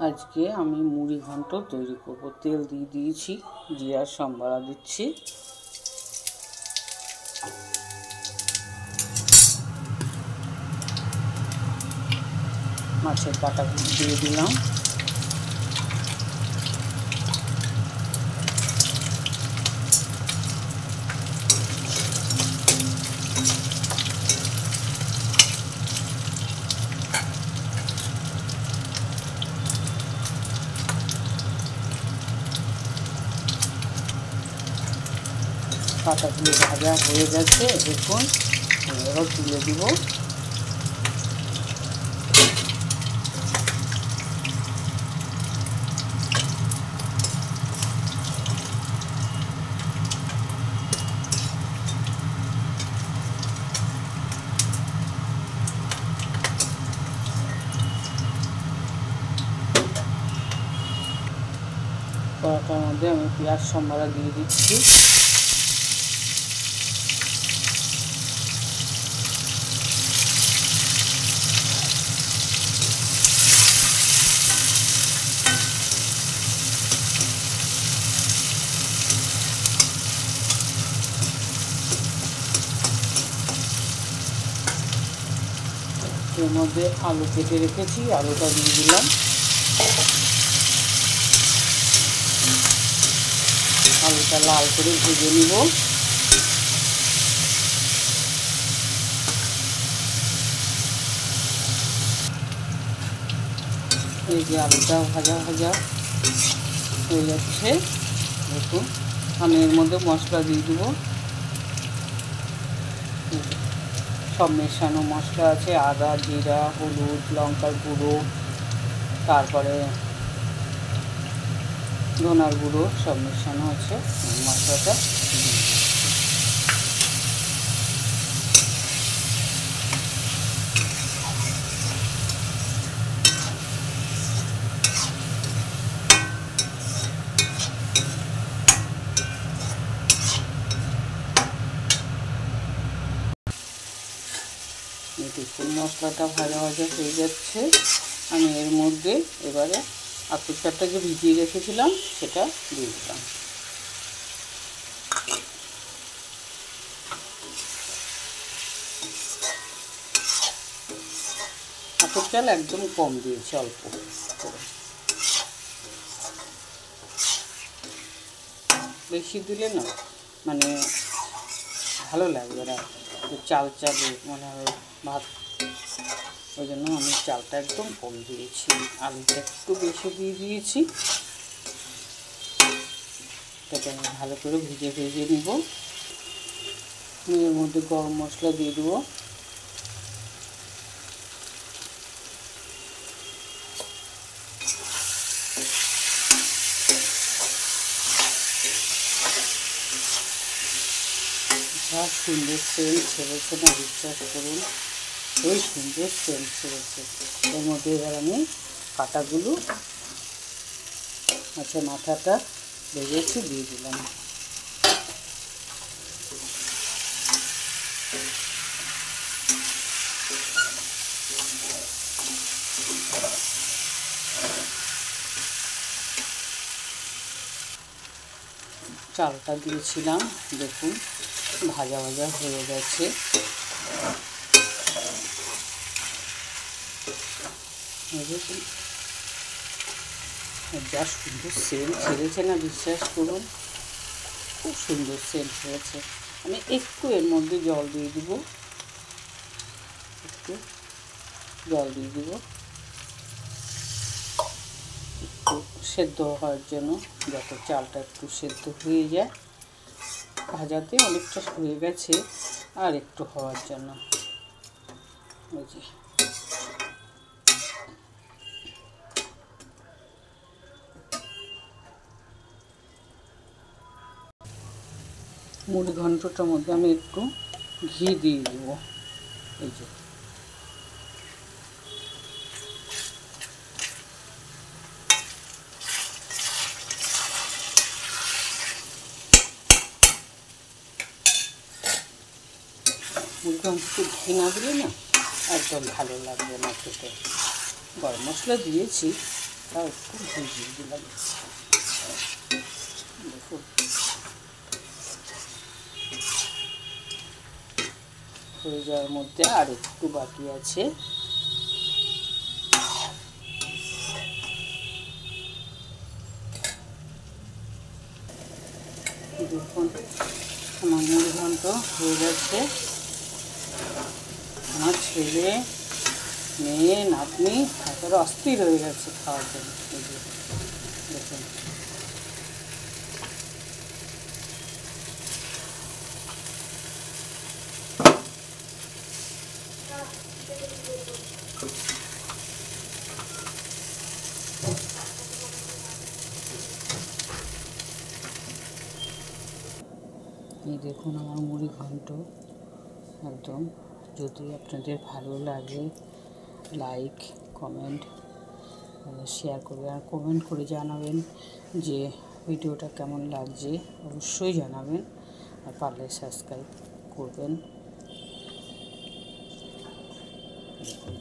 আজকে আমি মুড়ি ঘন্ট তৈরি করব। তেল দিয়ে দিয়েছি, জিরার সম্বারা দিচ্ছি, মাছের কাঁটাগুলো দিয়ে দিলাম, কাঁটাগুলো ভাজা হয়ে গেছে। দেখুন, এবার তুলে দিব। কড়াটার মধ্যে আমি পেঁয়াজ সম্বারা দিয়ে দিচ্ছি, এর মধ্যে আলু কেটে রেখেছি, আলুটা দিয়ে দিলাম। আলুটা লাল করে ভেজে নিব। এই যে আলুটা ভাজা ভাজা হয়ে যাচ্ছে। দেখুন, আমি এর মধ্যে মশলা দিয়ে দেবো। সব মেশানো মশলা আছে, আদা, জিরা, হলুদ, লঙ্কার গুঁড়ো, তারপরে ধনার গুঁড়ো, সব মেশানো আছে। মশলাটা দেখুন, মশলাটা ভাজা ভাজা হয়ে যাচ্ছে। আমি এর মধ্যে এবারে আতপ চালটা যে ভিজিয়ে রেখেছিলাম সেটা দিয়ে দিলাম। আতপ চাল একদম কম দিয়েছি, অল্প করে। বেশি দিলে না মানে ভালো লাগবে না, চাল চালে মনে হয় ভাত, ওই জন্য আমি চালটা একদম কম দিয়েছি। আলুটা একটু বেশি দিয়ে দিয়েছি। এটাকে আমি ভালো করে ভেজে নিব। এর মধ্যে গরম মশলা দিয়ে দেবো, যা সুন্দর সেন্ট ছেড়েছে না, বিশ্বাস করুন, ওই সুন্দর সেন্ট ছেড়েছে। এর মধ্যে এবার আমি কাঁটাগুলো, আচ্ছা মাথাটা ভেজেছি, দিয়ে দিলাম। চালটা দিয়েছিলাম, দেখুন ভাজা ভাজা হয়ে গেছে। যা সুন্দর সেন্ট ছেড়েছে না, বিশ্বাস করুন, খুব সুন্দর সেন্ট হয়েছে। আমি একটু এর মধ্যে জল দিয়ে দিব, একটু জল দিয়ে দিব, একটু সেদ্ধ হওয়ার জন্য, যাতে চালটা একটু সেদ্ধ হয়ে যায়। ভাজাতে অনেকটা হয়ে গেছে, আর একটু হওয়ার জন্য। ওই যে মুড়ি ঘন্টটার মধ্যে আমি একটু ঘি দিয়ে দেব। এই যে মুড়ি ঘন্টতে ঘি না দিলে না একদম ভালো লাগবে না খেতে। গরম মশলা দিয়েছি, হালকা একটু ভিজিয়ে দিলাম। দেখুন হয়ে যাওয়ার মধ্যে আর একটু বাকি আছে। দেখুন আমার মুড়ি ঘন্ট হয়ে যাচ্ছে। আমার ছেলে মেয়ে নাতনি একেবারে অস্থির হয়ে গেছে খাওয়ার জন্য। দেখুন এই দেখুন আমার মুড়ি ঘন্ট একদম। যদি আপনাদের ভালো লাগে লাইক কমেন্ট শেয়ার করবেন, আর কমেন্ট করে জানাবেন যে ভিডিওটা কেমন লাগছে, অবশ্যই জানাবেন। আর পারলে সাবস্ক্রাইব করবেন। দেখুন